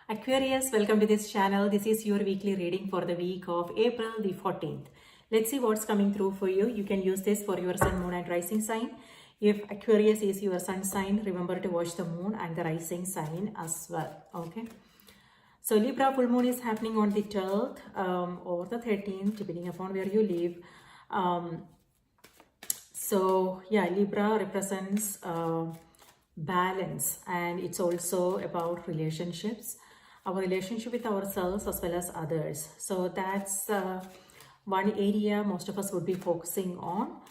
Aquarius, welcome to this channel. This is your weekly reading for the week of April the 14th. Let's see what's coming through for you. You can use this for your sun, moon and rising sign. If Aquarius is your sun sign, remember to watch the moon and the rising sign as well. Okay. So Libra full moon is happening on the 12th or the 13th, depending upon where you live. So yeah, Libra represents balance, and it's also about relationships, our relationship with ourselves as well as others. So that's one area most of us would be focusing on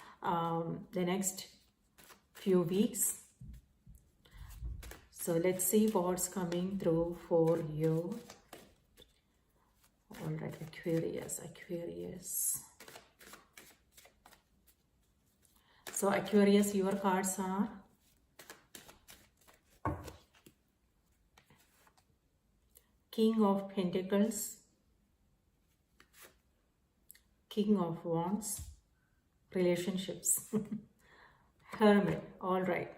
the next few weeks. So let's see what's coming through for you. All right, Aquarius. So Aquarius, your cards are King of Pentacles, King of Wands, relationships, Hermit. All right.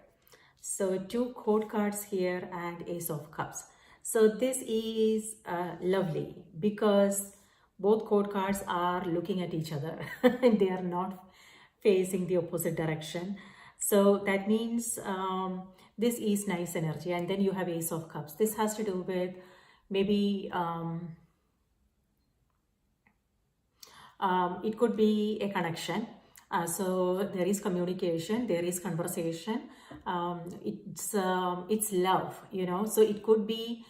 So two court cards here and Ace of Cups. So this is lovely because both court cards are looking at each other and they are not facing the opposite direction. So that means this is nice energy. And then you have Ace of Cups. This has to do with maybe it could be a connection. So there is communication, there is conversation. It's love, you know. So it could be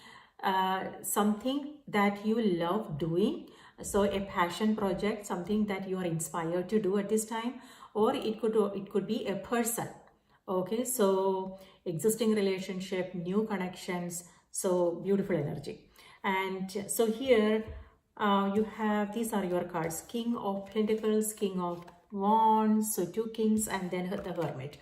something that you love doing. So a passion project, something that you are inspired to do at this time, or it could be a person. Okay, so existing relationship, new connections. So beautiful energy. And so here you have, these are your cards, King of Pentacles, King of Wands, so two kings, and then the Hermit.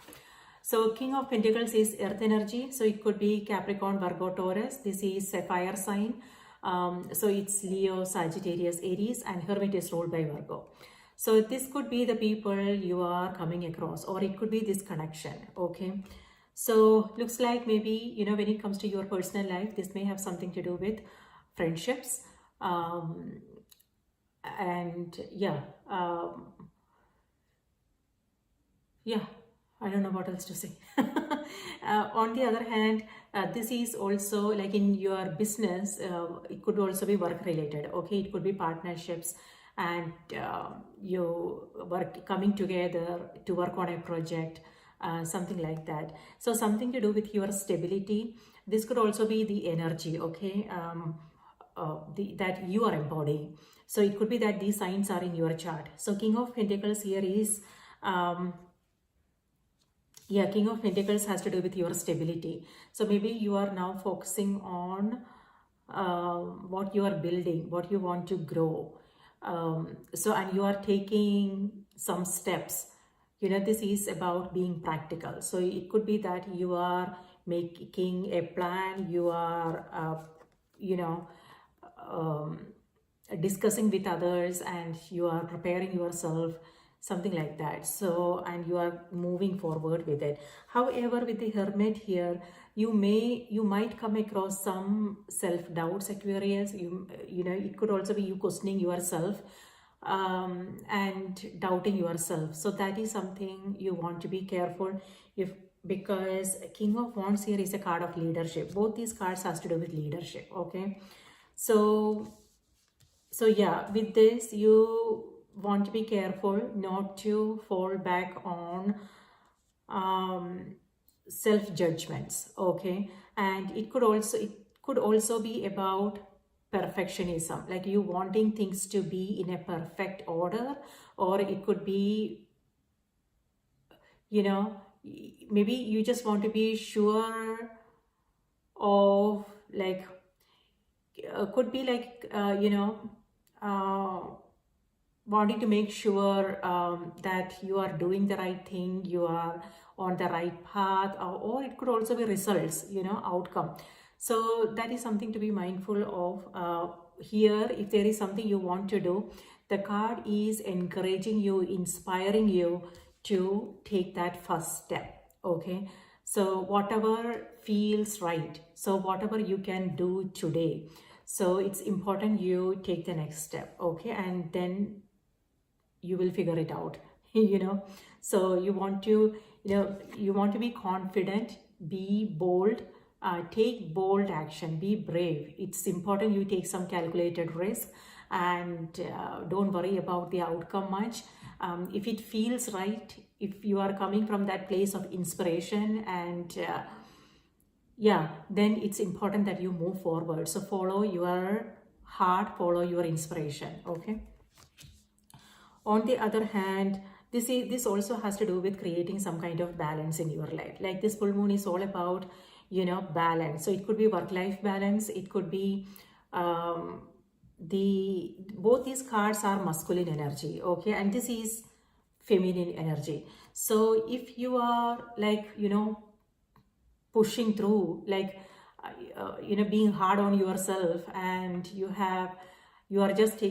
So King of Pentacles is earth energy, so it could be Capricorn, Virgo, Taurus. This is a fire sign, so it's Leo, Sagittarius, Aries, and Hermit is ruled by Virgo. So this could be the people you are coming across, or it could be this connection. Okay, so looks like maybe, you know, when it comes to your personal life, this may have something to do with friendships, and yeah, I don't know what else to say. On the other hand, this is also like in your business, it could also be work related. Okay, it could be partnerships, and you work coming together to work on a project, something like that. So something to do with your stability. This could also be the energy, okay, that you are embodying. So it could be that these signs are in your chart. So King of Pentacles here is King of Pentacles has to do with your stability. So maybe you are now focusing on what you are building, what you want to grow. And you are taking some steps. You know, this is about being practical. So it could be that you are making a plan, you are, discussing with others, and you are preparing yourself, something like that. So, and you are moving forward with it. However, with the Hermit here, you might come across some self-doubts, Aquarius. You know, it could also be you questioning yourself and doubting yourself. So that is something you want to be careful, because King of Wands here is a card of leadership. Both these cards has to do with leadership. Okay, so yeah, with this you want to be careful not to fall back on self-judgments. Okay, and it could also be about perfectionism, like you wanting things to be in a perfect order, or it could be, you know, maybe you just want to be sure of, like, could be like, wanting to make sure that you are doing the right thing, you are on the right path, or it could also be results, you know, outcome. So that is something to be mindful of here. If there is something you want to do, the card is encouraging you, inspiring you to take that first step. Okay, So whatever feels right, so whatever you can do today, so it's important you take the next step, okay, and then you will figure it out. You know, so you want to, you want to be confident, be bold, take bold action, be brave. It's important you take some calculated risk, and don't worry about the outcome much. If it feels right, if you are coming from that place of inspiration, and yeah, then it's important that you move forward. So follow your heart, follow your inspiration, okay. On the other hand, this also has to do with creating some kind of balance in your life. Like this full moon is all about, balance. So it could be work life balance, it could be the both these cards are masculine energy, okay, and this is feminine energy. So if you are like, pushing through, like being hard on yourself, and you are just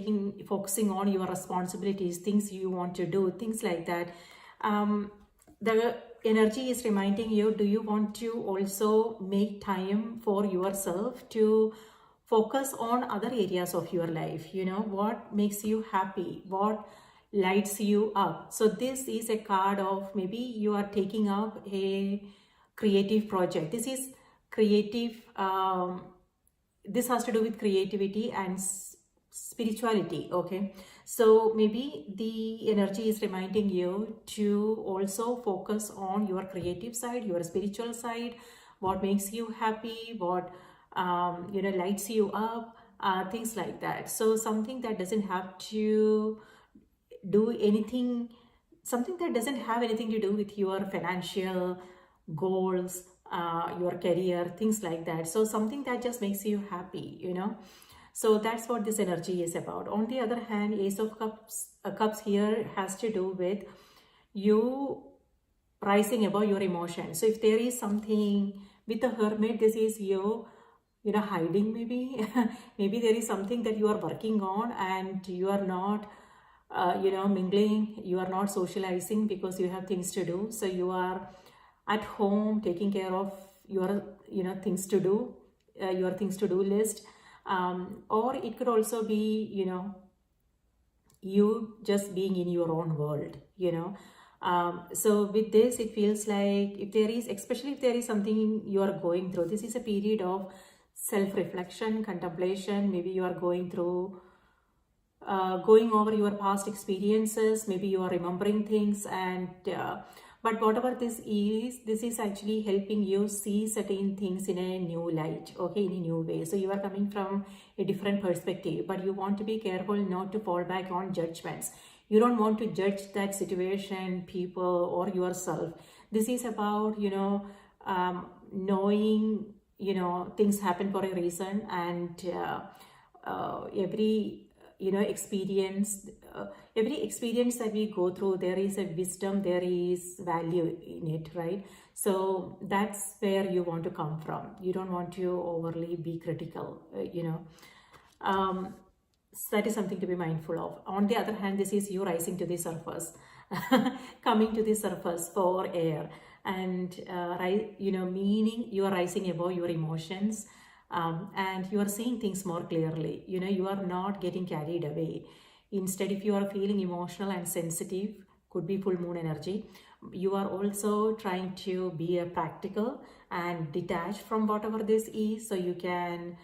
focusing on your responsibilities, things you want to do, things like that, the energy is reminding you, do you want to also make time for yourself to focus on other areas of your life? What makes you happy, what lights you up? So this is a card of, maybe you are taking up a creative project. This is creative, this has to do with creativity and spirituality, okay. So maybe the energy is reminding you to also focus on your creative side, your spiritual side, what makes you happy, what lights you up, things like that. So something that doesn't have to do anything, something that doesn't have anything to do with your financial goals, your career, things like that. So something that just makes you happy, so that's what this energy is about. On the other hand, Ace of Cups here has to do with you rising above your emotions. So if there is something with the Hermit, this is you hiding, maybe. Maybe there is something that you are working on, and you are not mingling, you are not socializing because you have things to do. So you are at home taking care of your things to do, your things to do list, or it could also be you just being in your own world. So with this, it feels like, if there is, especially if there is something you are going through, this is a period of self-reflection, contemplation. Maybe you are going through going over your past experiences, maybe you are remembering things, and but whatever this is actually helping you see certain things in a new light, okay, in a new way. So you are coming from a different perspective, but you want to be careful not to fall back on judgments. You don't want to judge that situation, people, or yourself. This is about knowing things happen for a reason, and every experience, every experience that we go through, there is a wisdom, there is value in it, right? So that's where you want to come from. You don't want to overly be critical, so that is something to be mindful of. On the other hand, this is you rising to the surface, coming to the surface for air, and meaning you are rising above your emotions. And you are seeing things more clearly. You are not getting carried away. Instead, if you are feeling emotional and sensitive, could be full moon energy, you are also trying to be a practical and detached from whatever this is, so you can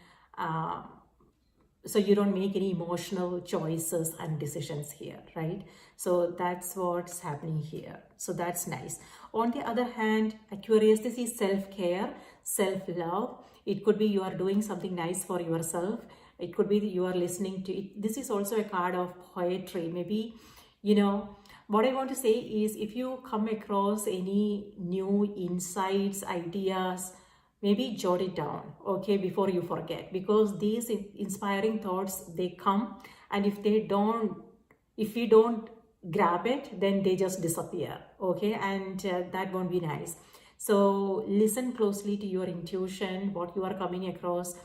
so you don't make any emotional choices and decisions here, right? So that's what's happening here. So that's nice. On the other hand, Aquarius, this is self-care, self-love. It could be you are doing something nice for yourself. It could be you are listening to it. This is also a card of poetry. Maybe, what I want to say is, if you come across any new insights, ideas, maybe jot it down, okay, before you forget, because these inspiring thoughts, they come, and if we don't grab it, then they just disappear, okay, and that won't be nice. So listen closely to your intuition, what you are coming across,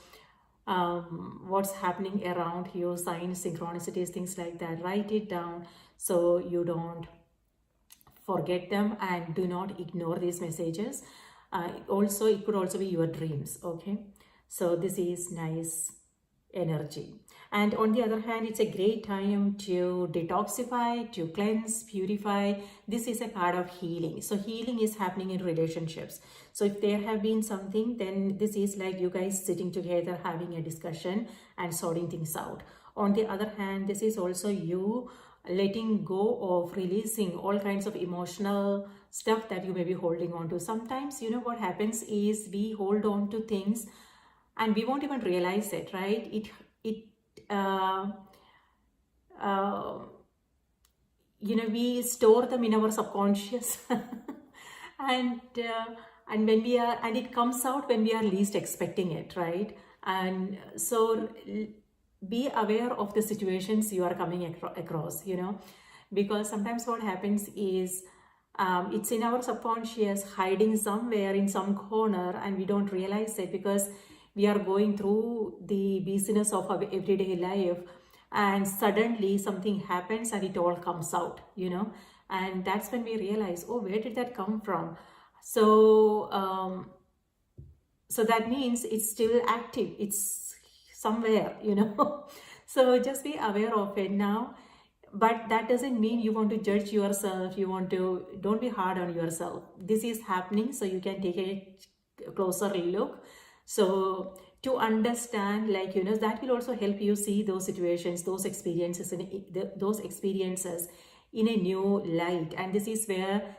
what's happening around you, signs, synchronicities, things like that. Write it down so you don't forget them, and do not ignore these messages. Also, it could also be your dreams. Okay, so this is nice energy. And on the other hand, it's a great time to detoxify, to cleanse, purify. This is a part of healing. So healing is happening in relationships. So if there have been something, then this is like you guys sitting together, having a discussion and sorting things out. On the other hand, this is also you letting go of, releasing all kinds of emotional stuff that you may be holding on to. Sometimes, what happens is we hold on to things and we won't even realize it, right? It uh, uh, we store them in our subconscious and when we are, and it comes out when we are least expecting it, right? And so be aware of the situations you are coming across, because sometimes what happens is it's in our subconscious, hiding somewhere in some corner, and we don't realize it because we are going through the business of our everyday life, and suddenly something happens and it all comes out, and that's when we realize, oh, where did that come from? So that means it's still active, it's somewhere, so just be aware of it now. But that doesn't mean you want to judge yourself, don't be hard on yourself. This is happening, so you can take a closer look. So to understand, like, that will also help you see those situations, those experiences, those experiences in a new light. And this is where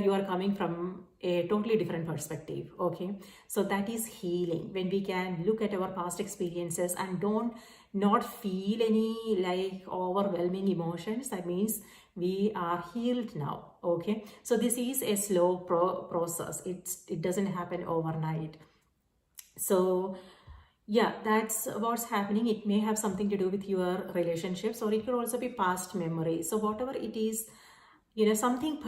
you are coming from a totally different perspective. Okay, so that is healing, when we can look at our past experiences and don't not feel any like overwhelming emotions. That means we are healed now. Okay, so this is a slow process. It doesn't happen overnight. So yeah, that's what's happening. It may have something to do with your relationships, or it could also be past memory. So whatever it is, something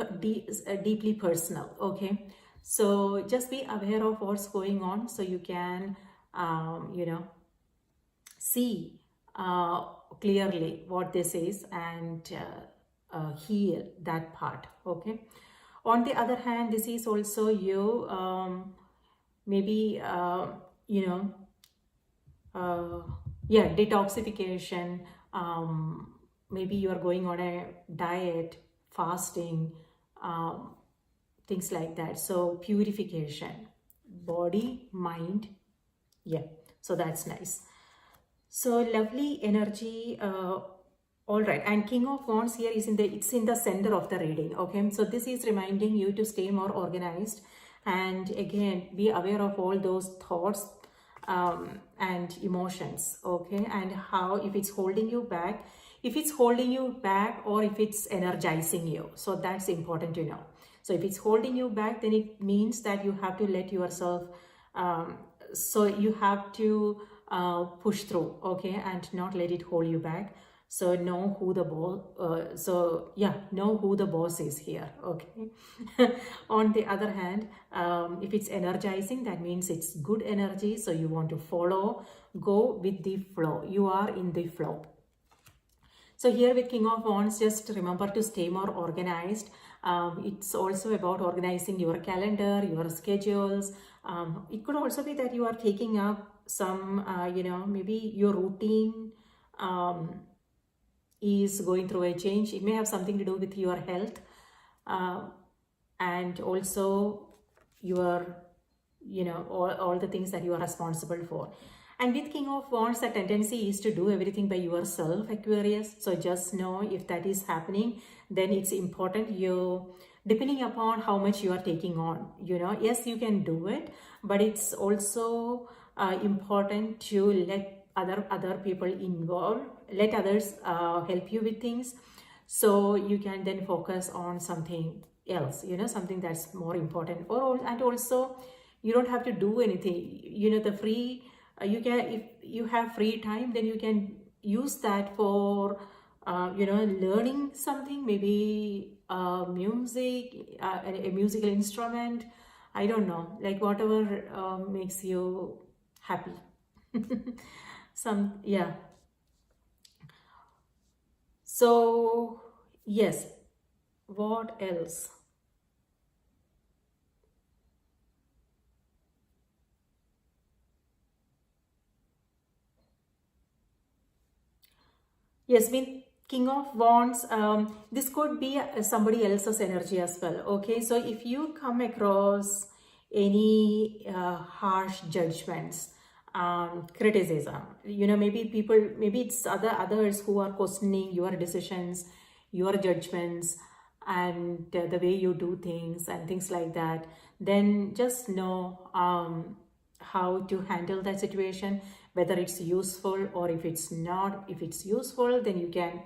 deeply personal. Okay, so just be aware of what's going on, so you can see clearly what this is, and heal that part. Okay, on the other hand, this is also you, maybe uh, yeah, detoxification. Maybe you are going on a diet, fasting, um, things like that. So purification, body, mind. Yeah, so that's nice. So lovely energy. All right, and King of Wands here is it's in the center of the reading. Okay, so this is reminding you to stay more organized, and again be aware of all those thoughts and emotions. Okay, and how, if it's holding you back, or if it's energizing you. So that's important to know. So if it's holding you back, then it means that you have to let yourself. So you have to push through, okay, and not let it hold you back. So know who the boss. Know who the boss is here. Okay. On the other hand, if it's energizing, that means it's good energy. So you want to go with the flow. You are in the flow. So here with King of Wands, just remember to stay more organized. It's also about organizing your calendar, your schedules. It could also be that you are taking up some, maybe your routine is going through a change. It may have something to do with your health, and also your, all the things that you are responsible for. And with King of Wands, the tendency is to do everything by yourself, Aquarius. So just know, if that is happening, then it's important depending upon how much you are taking on, yes, you can do it, but it's also important to let other people involved, let others help you with things, so you can then focus on something else, something that's more important. And also, you don't have to do anything, the free, you can, if you have free time, then you can use that for learning something, maybe music, a musical instrument. I don't know, like whatever makes you happy. Yeah. So yes, what else? Yes, with King of Wands, this could be somebody else's energy as well. Okay, so if you come across any harsh judgments, criticism, maybe people, maybe it's others who are questioning your decisions, your judgments, and the way you do things and things like that, then just know how to handle that situation, whether it's useful or if it's not. If it's useful, then you can,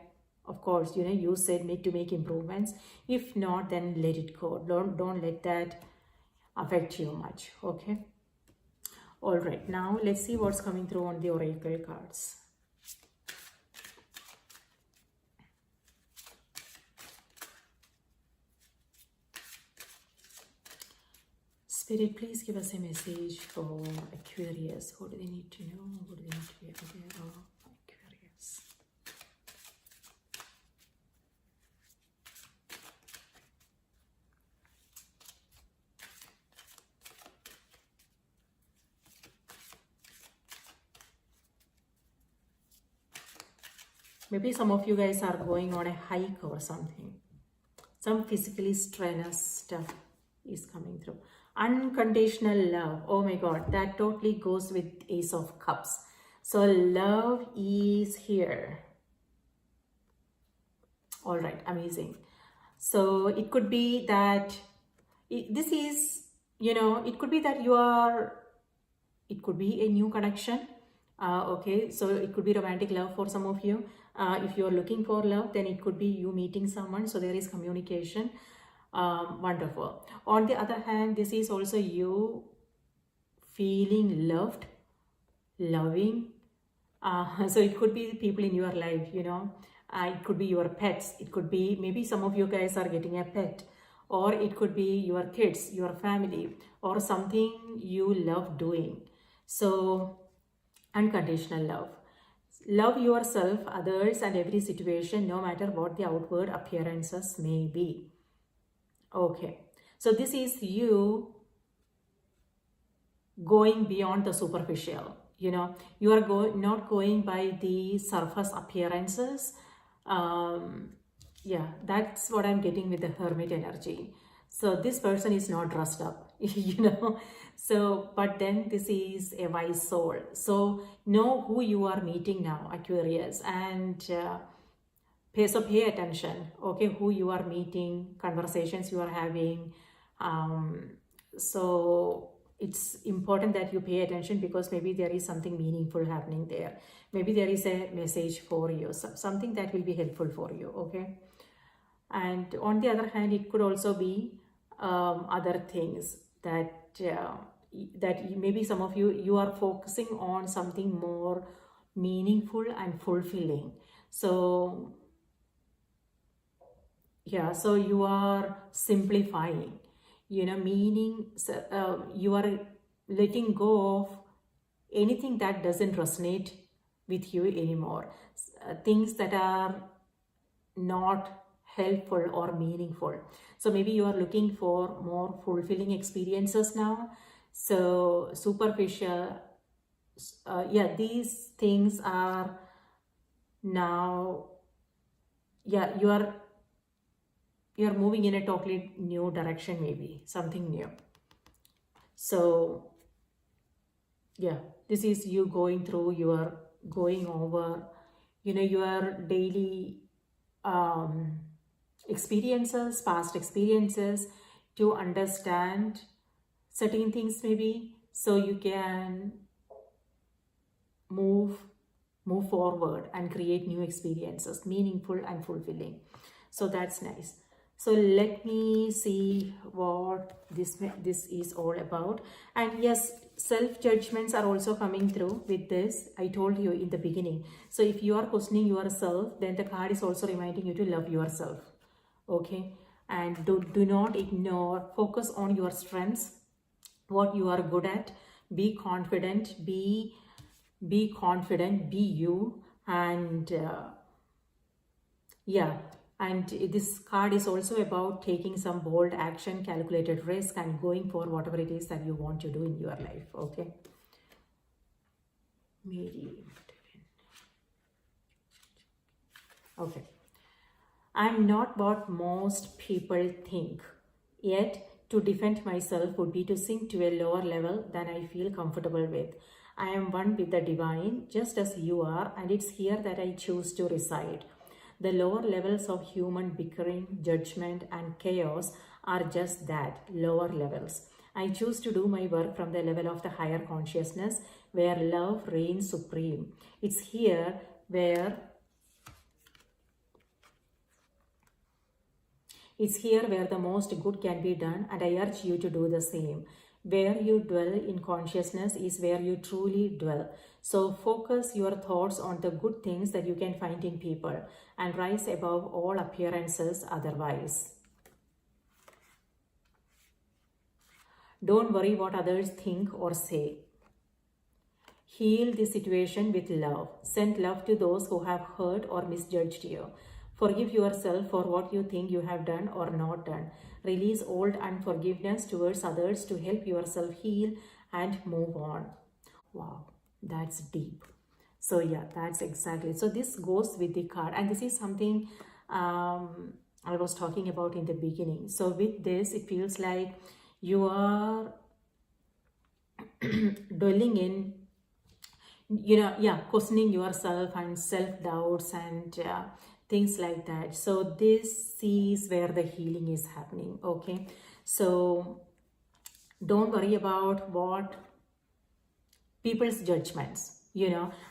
of course, use it to make improvements. If not, then let it go. Don't let that affect you much. Okay, all right, now let's see what's coming through on the oracle cards. Spirit, please give us a message for Aquarius. What do they need to know? What do they need to be aware of? Aquarius. Maybe some of you guys are going on a hike or something. Some physically strenuous stuff is coming through. Unconditional love. Oh my God, that totally goes with Ace of Cups. So love is here. All right, amazing. So it could be that this is, it could be that it could be a new connection. Okay, so it could be romantic love for some of you. If you're looking for love, then it could be you meeting someone. So there is communication. Wonderful. On the other hand, this is also you feeling loved, loving. So it could be people in your life, it could be your pets. It could be, maybe some of you guys are getting a pet, or it could be your kids, your family, or something you love doing. So unconditional love. Love yourself, others, and every situation, no matter what the outward appearances may be. Okay, so this is you going beyond the superficial. You are not going by the surface appearances. Yeah, that's what I'm getting with the Hermit energy. So this person is not dressed up, So, but then this is a wise soul. So know who you are meeting now, Aquarius, and pay attention. Okay, who you are meeting, conversations you are having. So it's important that you pay attention, because maybe there is something meaningful happening there. Maybe there is a message for you, something that will be helpful for you. Okay, and on the other hand, it could also be other things that maybe some of you are focusing on something more meaningful and fulfilling. So yeah, so you are simplifying, meaning you are letting go of anything that doesn't resonate with you anymore. Things that are not helpful or meaningful. So maybe you are looking for more fulfilling experiences now. So superficial, yeah, these things are now, yeah, you're moving in a totally new direction, maybe something new. So yeah, this is you going through, going over, your daily experiences, past experiences, to understand certain things, maybe, so you can move forward and create new experiences, meaningful and fulfilling. So that's nice. So let me see what this is all about. And yes, self-judgments are also coming through with this. I told you in the beginning. So if you are questioning yourself, then the card is also reminding you to love yourself. Okay, and do not ignore, focus on your strengths, what you are good at. Be confident, be confident, be you. And yeah, and this card is also about taking some bold action, calculated risk, and going for whatever it is that you want to do in your life. Okay, maybe Okay. I'm not what most people think. Yet, to defend myself would be to sink to a lower level than I feel comfortable with. I am one with the divine, just as you are, and it's here that I choose to reside. The lower levels of human bickering, judgment, and chaos are just that, lower levels. I choose to do my work from the level of the higher consciousness where love reigns supreme. It's here where It's here where the most good can be done, and I urge you to do the same. Where you dwell in consciousness is where you truly dwell. So focus your thoughts on the good things that you can find in people and rise above all appearances otherwise. Don't worry what others think or say. Heal the situation with love. Send love to those who have hurt or misjudged you. Forgive yourself for what you think you have done or not done. Release old unforgiveness towards others to help yourself heal and move on. Wow, that's deep. So yeah, that's exactly. So this goes with the card, and this is something I was talking about in the beginning. So with this, it feels like you are dwelling in, questioning yourself and self-doubts and things like that. So this is where the healing is happening. Okay, so don't worry about what people's judgments,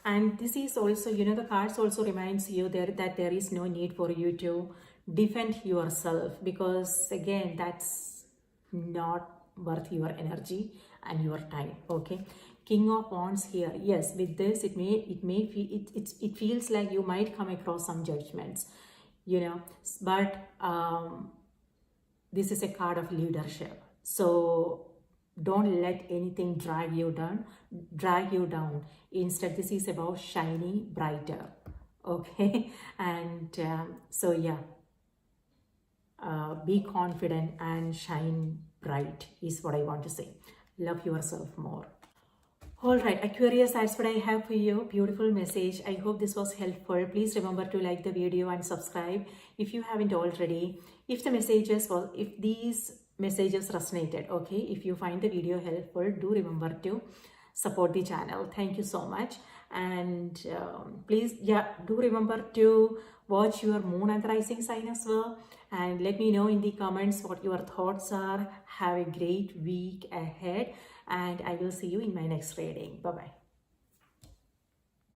and this is also, the cards also reminds you there that there is no need for you to defend yourself, because again, that's not worth your energy and your time. Okay, King of Wands here. Yes, with this, it feels like you might come across some judgments, but this is a card of leadership. So don't let anything drag you down. Instead, this is about shining brighter. Okay, and so yeah, be confident and shine bright is what I want to say. Love yourself more. All right, Aquarius, that's what I have for you. Beautiful message. I hope this was helpful. Please remember to like the video and subscribe if you haven't already. If these messages resonated, okay, if you find the video helpful, do remember to support the channel. Thank you so much. And please, do remember to watch your moon and rising sign as well. And let me know in the comments what your thoughts are. Have a great week ahead, and I will see you in my next reading. Bye-bye.